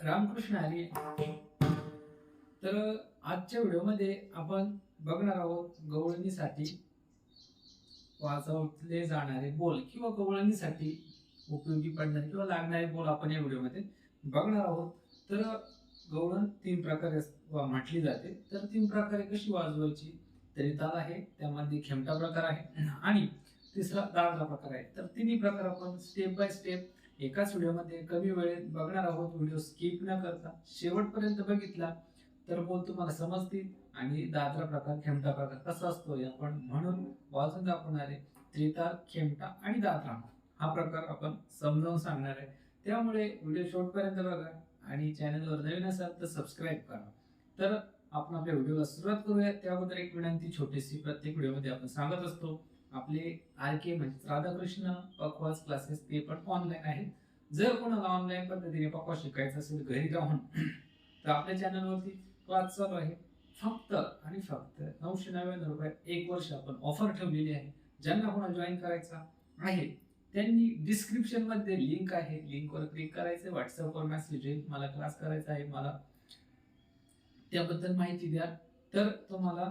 रामकृष्ण हरी. तर आजच्या व्हिडिओमध्ये आपण बघणार आहोत गवळणीसाठी वाजवले जाणारे बोल किंवा गवळणीसाठी उपयोगी पडणारे किंवा लागणारे बोल आपण या व्हिडिओमध्ये बघणार आहोत. तर गवळण तीन प्रकारे म्हटली जाते. तर तीन प्रकारे कशी वाजवायची, त्रिताल आहे, त्यामध्ये खेमटा प्रकार आहे आणि तिसरा दादरा प्रकार आहे. तर तिन्ही प्रकार आपण स्टेप बाय स्टेप एकाच व्हिडिओमध्ये कमी वेळेत बघणार आहोत. व्हिडिओ स्किप न करता शेवटपर्यंत बघितला तर बोल तुम्हाला समजतील आणि दादरा प्रकार खेमटा प्रकार कसा असतो आपण म्हणून वाजून दाखवणार आहे. त्रिताल, खेमटा आणि दादरा हा प्रकार आपण समजावून सांगणार आहे. त्यामुळे व्हिडिओ शेवटपर्यंत बघा आणि चॅनलवर नवीन असाल तर सबस्क्राईब करा. तर आपण आपल्या व्हिडिओला सुरुवात करूया. त्याबद्दल एक विनंती छोटीशी, प्रत्येक व्हिडिओमध्ये आपण सांगत असतो आपले आरके म्हणजे राधाकृष्ण पखवाज क्लासेस ते पण ऑनलाईन आहेत. जर कोणाला ऑनलाईन पद्धतीने पखवाज शिकायचं असेल घरी राहून तर आपल्या चॅनलवरती क्लास चालू आहे. फक्त आणि फक्त 999 रुपये एक वर्ष आपण ऑफर ठेवलेली आहे. ज्यांना कोणा जॉईन करायचा आहे त्यांनी डिस्क्रिप्शन मध्ये लिंक आहे, लिंकवर क्लिक करायचं, व्हॉट्सअपवर मेसेज येईल मला क्लास करायचा आहे, मला त्याबद्दल माहिती द्या. तर तुम्हाला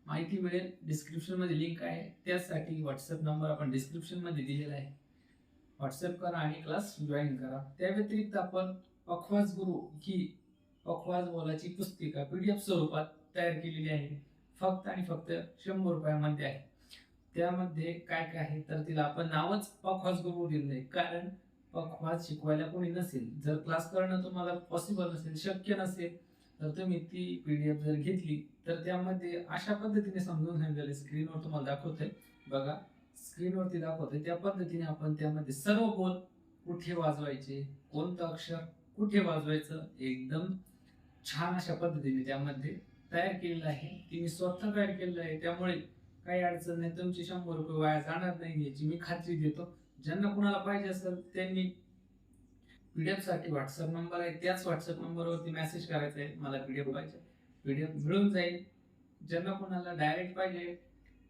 माहिती मिळेल. डिस्क्रिप्शन मध्ये लिंक आहे, त्यासाठी व्हॉट्सअप नंबर आपण डिस्क्रिप्शन मध्ये दिलेला आहे. व्हॉट्सअप करा आणि क्लास जॉईन करा. त्या व्यतिरिक्त आपण पखवाज गुरु ही पखवाज बोलाची पुस्तिका पीडीएफ स्वरूपात तयार केलेली आहे. फक्त आणि फक्त 100 रुपयामध्ये आहे. त्यामध्ये काय काय आहे तर तिला आपण नावच पखवाज गुरु दिले, कारण पखवाज शिकवायला कोणी नसेल, जर क्लास करणं तुम्हाला पॉसिबल नसेल, शक्य नसेल, तर तुम्ही ती पीडीएफ जर घेतली तर त्यामध्ये अशा पद्धतीने समजून सांगितलेले स्क्रीनवर तुम्हाला दाखवतोय बघा. स्क्रीनवरती दाखवतोय त्या पद्धतीने आपण त्यामध्ये सर्व बोल कुठे वाजवायचे, कोणतं अक्षर कुठे वाजवायचं एकदम छान अशा पद्धतीने त्यामध्ये तयार केलेलं आहे. ती मी स्वतः तयार केलेलं आहे, त्यामुळे काही अडचण नाही. तुमचे 100 रुपये वाया जाणार नाही याची मी खात्री देतो. ज्यांना कुणाला पाहिजे असेल त्यांनी पीडीएफ साठी व्हॉट्सअप नंबर आहे, त्याच व्हॉट्सअप नंबरवरती मेसेज करायचा आहे मला पीडीएफ पाहिजे, पीडीएफ मिळून जाईल. ज्यांना कोणाला डायरेक्ट पाहिजे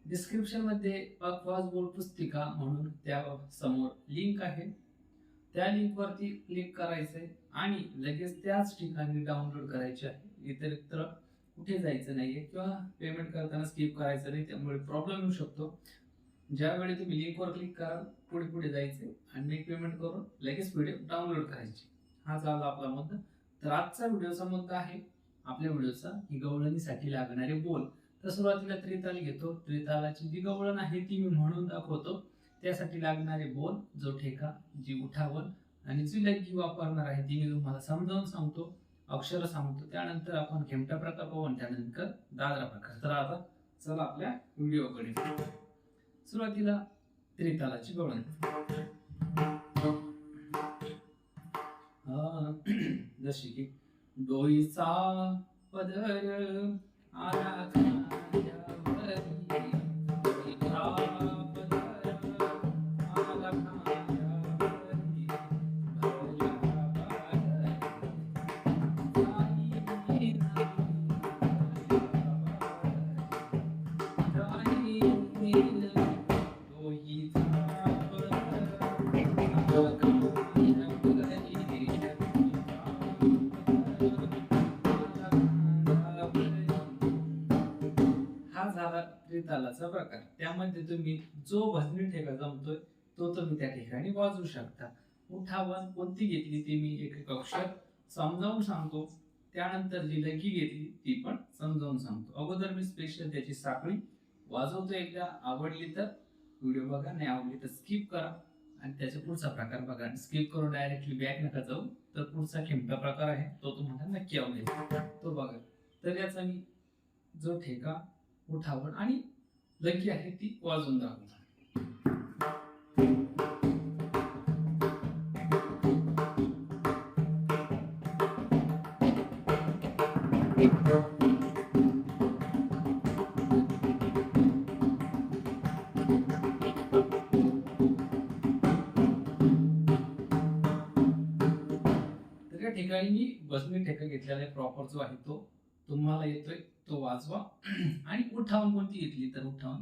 डिस्क्रिप्शन मध्ये पखवाज बोल पुस्तिका म्हणून त्या समोर लिंक आहे, त्या लिंक वरती क्लिक करायचंय आणि लगेच त्याच ठिकाणी डाउनलोड करायचे आहे. इतरत्र कुठे जायचं नाहीये किंवा पेमेंट करताना स्किप करायचं नाही, त्यामुळे प्रॉब्लेम येऊ शकतो. ज्यावेळी तुम्ही लिंकवर क्लिक कराल पुढे पुढे जायचे आणि पेमेंट करून लगेच पीडीएफ डाउनलोड करायची. हा झाला आपला मुद्दा. तर आजचा व्हिडिओचा मुद्दा आहे आपल्या व्हिडिओचा की गवळणीसाठी लागणारे बोल. तर सुरुवातीला त्रिताल घेतो. त्रितालाची जी गवळण आहे ती मी म्हणून दाखवतो. त्यासाठी लागणारे बोल, जो ठेका, जी उठावण आणि जी लग्गी वापरणार आहे ती मी तुम्हाला समजावून सांगतो, अक्षर सांगतो. त्यानंतर आपण खेमटा प्रकार पाहू आणि त्यानंतर दादरा प्रकार. तर आता चला आपल्या व्हिडिओकडे. सुरुवातीला त्रितालाची गवळण. जशी की डोईचा पदर आला त्रितालाचा प्रकार. त्यामध्ये तुम्ही जो भजनी ठेका जमतोय तो तुम्ही त्या ठिकाणी वाजवू शकता. उठावण कोणती घेतली ती मी एक एक अक्षर समजावून सांगतो, त्यानंतर जी लगी घेतली ती पण समजावून सांगतो. अगोदर मी स्पेशल त्याची साखळी वाजवतो. एकदा आवडली तर व्हिडिओ बघा, नाही आवडली तर स्किप करा आणि त्याचा पुढचा प्रकार बघा. स्किप करून डायरेक्टली बॅक नका जाऊ. तर पुढचा खेमटा प्रकार आहे तो तुम्हाला नक्की आवडेल, तो बघा. तर याचा मी जो ठेका, उठावण आणि लगी आहे ती वाजवून दाखवतो. तर या ठिकाणी मी बसनी ठेका घेतलेला आहे, प्रॉपर जो आहे तो तुम्हाला येतोय तो वाजवा. आणि उठावण कोणती घेतली तर उठावण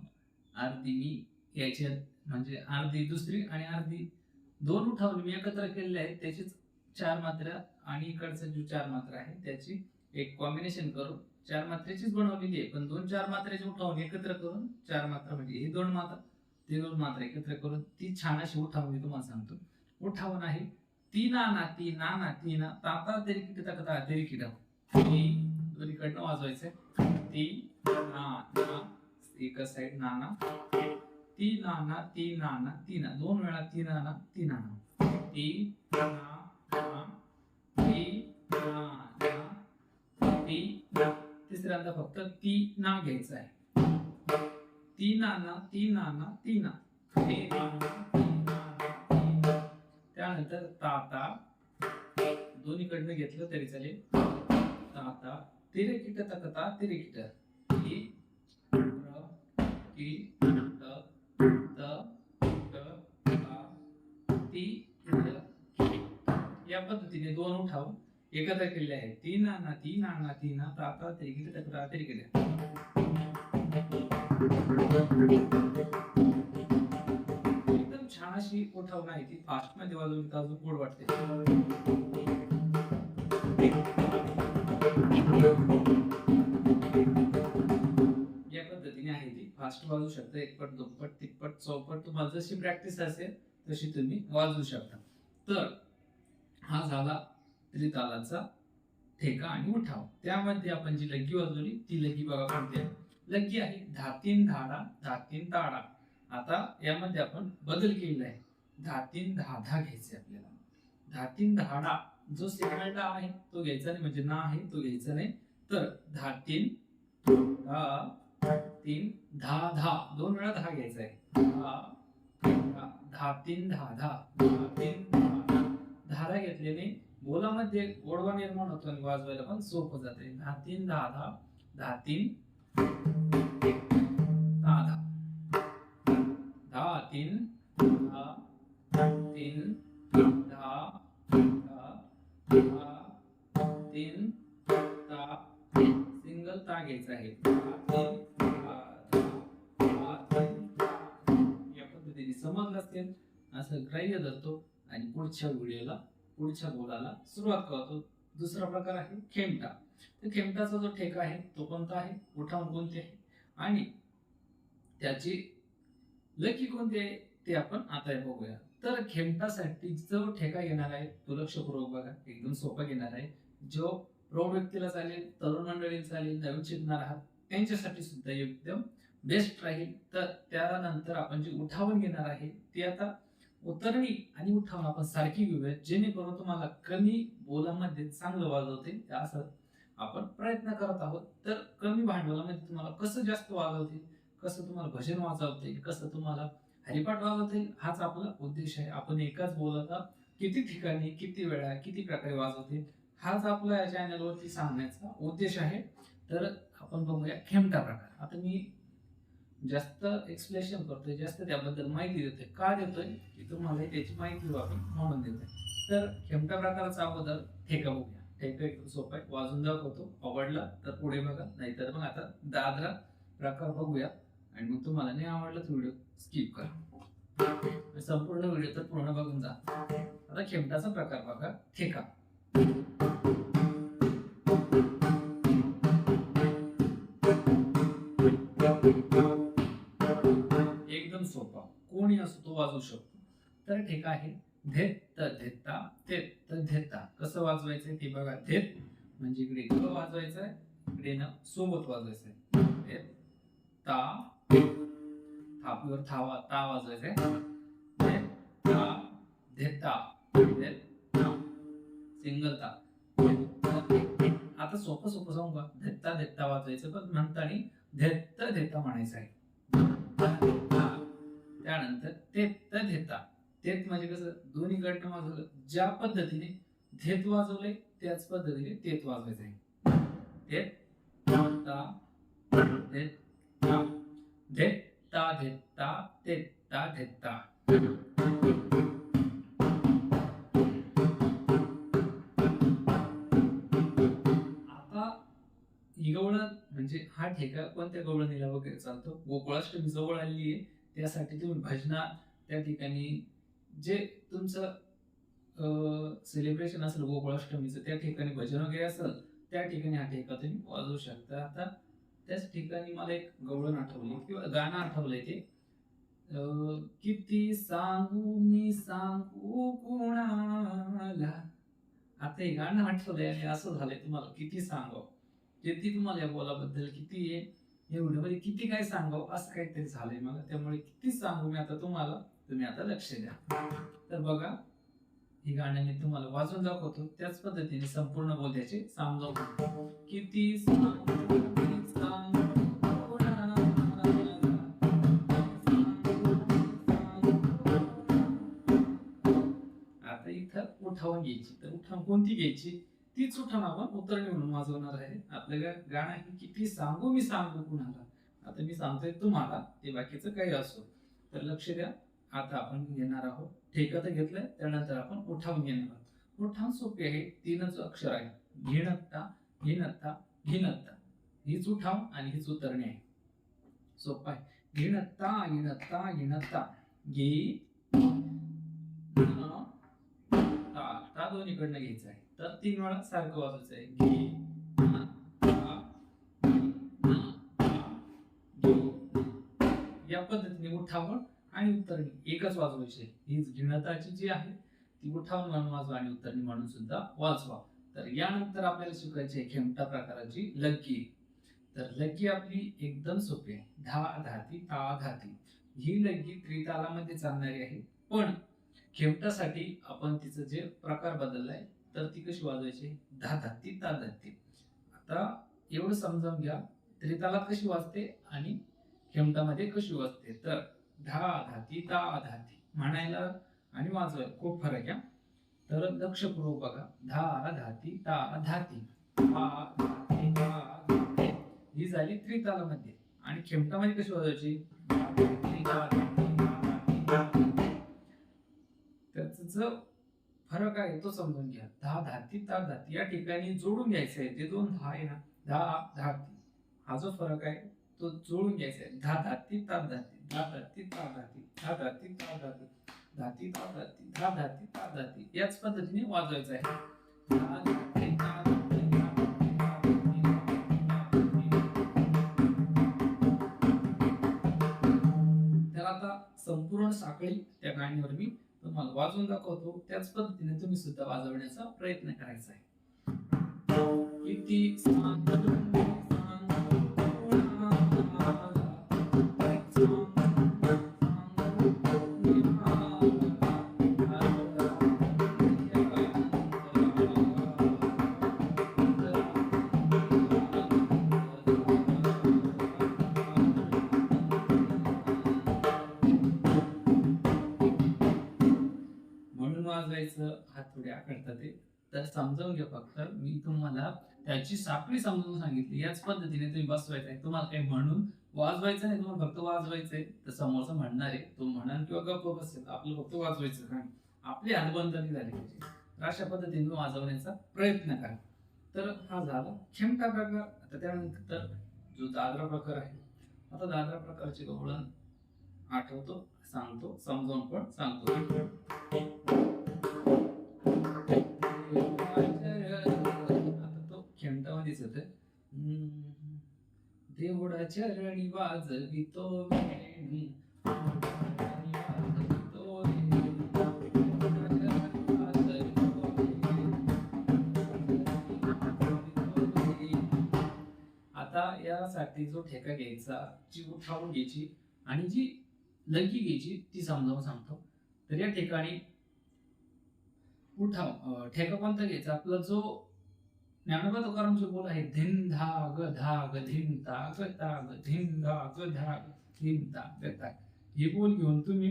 अर्धी मी याच्या म्हणजे अर्धी दुसरी आणि अर्धी दोन उठावण मी एकत्र केलेले आहेत, त्याचीच 4 मात्रा आणि इकडचा जो 4 मात्रा आहे त्याची एक कॉम्बिनेशन करून 4 मात्रेचीच बनवलेली आहे, पण 2-4 मात्रेचे उठावून एकत्र करून 4 मात्रा म्हणजे ही 2 मात्रा ते 2 मात्रा एकत्र करून ती छान अशी उठावून मी तुम्हाला सांगतो. उठावून आहे ती नाना ती नाना ती ना ताता तरी किती तकता तरी किडा. ती दोन्हीकडनं वाजवायचंय. ती ना एका साइड नाना ती नाना ती नाना ती ना 2 वेळा ती नाना ती नाना ती ना ती ना ती तिसऱ्यांदा फक्त ती ना घ्यायचं आहे. ती नाना ती नाना ती ना ती नाना ती नाना त्यानंतर ताता दोन्हीकडनं घेतलं तरी चालेल. ताता तिरे किट तकता तिरे किट ती र की त त ता ती र या पद्धतीने 2 उठाव एकत्र केले आहेत. ती नाना ती नाना ती ना ताता तिरे किट तकता तिरे किट. एकदम छान अशी उठाव नाही ती फास्ट मध्ये वाजवली तर अजून गोड वाटते. या पद्धतीने आहे ती फास्ट वाजवू शकता. एकपट दुप्पट तिप्पट चौपट तुम्हाला जशी प्रॅक्टिस असेल तशी तुम्ही वाजवू शकता. तर हा झाला त्रितालाचा ठेका आणि उठाव. त्यामध्ये आपण जी लग्गी वाजवली ती लग्गी बघा कोणती आहे. लग्गी आहे धातीन धाडा धातीन ताडा. आता यामध्ये आपण बदल केलेला आहे. धातीन धाधा घ्यायचे आपल्याला. धातीन धाडा जो सेकंड आहे तो घ्यायचा नाही, म्हणजे ना आहे तो घ्यायचा नाही. तर धातीन तीन धा धा 2 वेळा धा घ्यायचा आहे. धातीन धाधा धातीन धारा घेतल्याने बोलामध्ये गोडवा निर्माण होतो आणि वाजवायला पण सोपं जाते. धातीन धाधा धातीन धाधा धातीन धा तीन धा तीन ता सिंगल ता घ्यायचा आहे. या पद्धतीने समजलं असेल असं ग्राह्य धरतो आणि पुढच्या व्हिडिओला पुढच्या बोलाला सुरुवात करतो. दुसरा प्रकार आहे खेमटा. तर खेमटाचा जो ठेका आहे तो कोणता आहे, उठाव कोणते आहे आणि त्याची लकी कोणती आहे ते आपण आता बघूया. तर खेमटासाठी जो ठेका घेणार आहे तो लक्षपूर्वक बघा. एकदम सोपा घेणार आहे. जो प्रौढ व्यक्तीला चालेल, तरुण मंडळीला चालेल, नवीन शिकणार आहात त्यांच्यासाठी सुद्धा एकदम बेस्ट राहील. तर त्यानंतर आपण जे उठावन घेणार आहे ते आता उतरणी आणि उठावन आपण सारखी घेऊया, जेणेकरून तुम्हाला कमी बोलामध्ये चांगलं वाजवते असं आपण प्रयत्न करत आहोत. तर कमी भांडवलामध्ये तुम्हाला कसं जास्त वाजवते, कसं तुम्हाला भजन वाजवते, कसं तुम्हाला हरिपाठ वाजवते हाच आपला उद्देश आहे. आपण एकाच बोलाचा किती ठिकाणी किती वेळा किती प्रकारे वाजवते हाच आपला या चॅनलवरती सांगण्याचा उद्देश आहे. तर आपण बघूया खेमटा प्रकार. आता मी जास्त एक्सप्लेनेशन करतोय, जास्त त्याबद्दल माहिती देतोय. का देतोय की तुम्हाला त्याची माहिती व्हावी म्हणून देतोय. तर खेमटा प्रकाराचा अगोदर ठेका बघूया. ठेका एकदम सोपा आहे, वाजून दाखवतो. आवडला तर पुढे बघा, नाहीतर मग आता दादरा प्रकार बघूया आणि मग तुम्हाला नाही आवडला तर व्हिडिओ स्किप करा. संपूर्ण व्हिडिओ तर पूर्ण बघून जा. आता खेमटाचा प्रकार बघा. ठेका एकदम सोपा, कोणी असो तो वाजवू शकतो. तर ठेका आहे धेत धेता तेत धेता. कसं वाजवायचंय ते बघा. धेत म्हणजे इकडे ग वाजवायचंय, इकडे न सोबत वाजवायचंय. धेत ता थापीवर थावा ता वाजवायचंय. धेत ता धेता धेत ता सिंगल ता. आता सोपं सोपं सांगू का. धेता धेता वाजवायचं, पण म्हणताना धेत धेता म्हणायचं आहे. त्यानंतर तेत धेता. तेत म्हणजे कसं दोन्हीकडनं वाजवलं. ज्या पद्धतीने धेत वाजवलंय त्याच पद्धतीने तेत वाजवायचं आहे. धेत ता धेत ता धेत ता धेत ता तेत ता धेत ता. आता गवळण म्हणजे हा ठेका कोणत्या गवळणीला वगैरे चालतो. गोकुळाष्टमी जवळ आली आहे, त्यासाठी तुम्ही भजनात त्या ठिकाणी जे तुमचं सेलिब्रेशन असेल गोकुळाष्टमीचं, त्या ठिकाणी भजन वगैरे असेल, त्या ठिकाणी हा ठेका तुम्ही वाजवू शकता. आता त्याच ठिकाणी मला एक गवळण आठवली किंवा गाणं आठवलंय ते, किती सांगू मी सांगू कुणाला. आता हे गाणं आठवलंय आणि असं झालंय, तुम्हाला किती सांगावं, किती तुम्हाला या बोलाबद्दल किती आहे, या व्हिडिओमध्ये किती काय सांगावं असं काहीतरी झालंय मला. त्यामुळे किती सांगू मी आता तुम्हाला, तुम्ही आता लक्ष द्या. तर बघा, ही गाणं मी तुम्हाला वाजवून दाखवतो, त्याच पद्धतीने संपूर्ण बोल त्याचे समजावून. किती सांगू मी सांगू कुणाला, आता इथं उठावून घ्यायची. तर उठावून कोणती घ्यायची, तीच उठावून आपण उतरणी म्हणून वाजवणार आहे. आपल्याला गाणं आहे किती सांगू मी सांगू कुणाला. आता मी सांगतोय तुम्हाला, ते बाकीचं काही असो. तर लक्ष द्या. आता आपण घेणार आहोत, ठेका तर घेतलाय, त्यानंतर आपण उठावून घेणार आहोत. उठावून सोपे आहे, 3च अक्षर आहे, घिणत्ता घिणत्ता घिणत्ता. हीच उठाव आणि हीच उतरणी आहे. सोपं आहे. घिणत्ता घिणत्ता घिणत्ता. घे ता दोन्हीकडनं घ्यायचं आहे. तर 3 वेळा सारखं वाजवायचं आहे. घे या पद्धतीने उठावण आणि उतरणी एकच वाजवायची. ही घिणताची जी आहे ती उठावण म्हणून वाजवा आणि उतरणी म्हणून सुद्धा वाजवा. तर यानंतर आपल्याला शिकायची आहे खेमटा प्रकाराची लग्गी. तर लग्गी आपली एकदम सोपी आहे. धा धाती ता धाती. ही लग्गी त्रितालामध्ये चालणारी आहे, पण खेमटासाठी आपण तिचं जे प्रकार बदललाय, तर ती कशी वाजवायची, धा धाती ता धाती. आता एवढं समजावून घ्या, त्रितालात कशी वाजते आणि खेमटामध्ये कशी वाजते. तर धा धाती ता धाती म्हणायला आणि वाजवायला खूप फरक आहे. तर लक्षपूर्वक बघा. धा धाती ता धाती, ही झाली त्रितालामध्ये. आणि खेमटामध्ये कशी वाजवायची, त्याचा जो फरक आहे तो समजून घ्या. धा धाती ता धाती या ठिकाणी जोडून घ्यायचं आहे. ते 2 धा आहे ना, धा धाती, हा जो फरक आहे तो जोडून घ्यायचा आहे. धा धाती ता धाती, धा धाती ता धाती, धा धाती ता धाती, धाती ता धाती, धा धाती ता धाती, याच पद्धतीने वाजवायचं आहे. धा धाती ता धाती, धा धाती ता धाती. तर आता संपूर्ण साखळी त्या गाण्यावर मी तुम्हाला वाजवून दाखवतो. त्याच पद्धतीने तुम्ही सुद्धा वाजवण्याचा प्रयत्न करायचा आहे. किती वाजवायचं, हात थोडे आकडतात ते. तर समजावून घ्या. फक्त मी तुम्हाला त्याची साखळी समजून सांगितली, याच पद्धतीने तुम्ही बसवायचं आहे. तुम्हाला काही म्हणून वाजवायचं नाही, तुम्हाला फक्त वाजवायचंय. तर समोरचा म्हणणार आहे, तो म्हणाल किंवा गप्प बसेल, आपलं फक्त वाजवायचं कारण आपली हातबंद झाली पाहिजे. तर अशा पद्धतीने वाजवण्याचा प्रयत्न करा. तर हा झाला खेमटा प्रकार. आता त्यानंतर जो दादरा प्रकार आहे, आता दादरा प्रकारचे गवळण आठवतो, सांगतो, समजावून पण सांगतो. आता तो खेमटामध्येच येते. देवडा चरणी वाजवितो वेणी, आता यासाठी जो ठेका घ्यायचा, जी उठावून घ्यायची आणि जी लग्गी घ्यायची ती समजावून सांगतो. तर या ठिकाणी उठाव ठेका कोणता घ्यायचा, आपला जो ज्ञानोबा तुकारामचे बोल आहे, धिन धाग धाग धिन ताग ताग धिन धाग धाग धिन ताग ताग, हे बोल घेऊन तुम्ही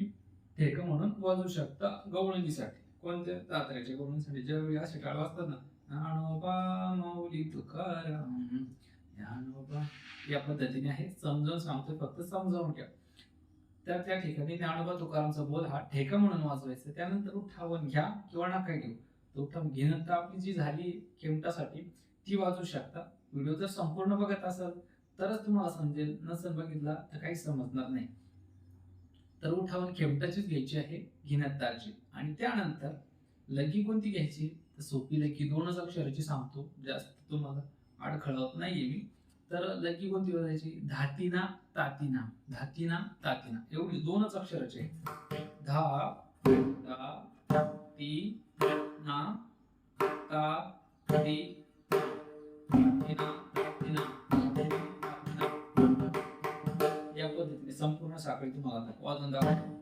ठेका म्हणून वाजवू शकता गवळणीसाठी. कोणत्या, दादऱ्याच्या गवळणीसाठी. ज्यावेळी असे टाळ वाजतात ना, ज्ञानोबा माऊली तुकाराम ज्ञानोबा, या पद्धतीने आहे. समजावून सांगतोय, फक्त समजावून घ्या. तर त्या ठिकाणी ज्ञानोबा तुकारामचा बोल हा ठेका म्हणून वाजवायचा. त्यानंतर उठावून घ्या किंवा नका घेऊ. तो उठावून घेणं आपली जी झाली खेमटासाठी ती वाजवू शकता. व्हिडिओ जर संपूर्ण बघत असाल तरच तुम्हाला समजेल, नसेल बघितला तर काही समजणार नाही. तर उठावून खेमटाचीच घ्यायची आहे, घिणत्ताची. आणि त्यानंतर लकी कोणती घ्यायची? तर सोपी लकी 2च अक्षराची सांगतो, जास्त तुम्हाला अडखळत नाहीये मी. तर लकी कोणती वाजायची? धातीना तातीना, धातीना तातीना, एवढी 2च अक्षराची आहे. धा ता ती ना ता ती तातीना तातीना तातीना. या पद्धतीने संपूर्ण साखळी तुम्हाला वाजून दाखवतो.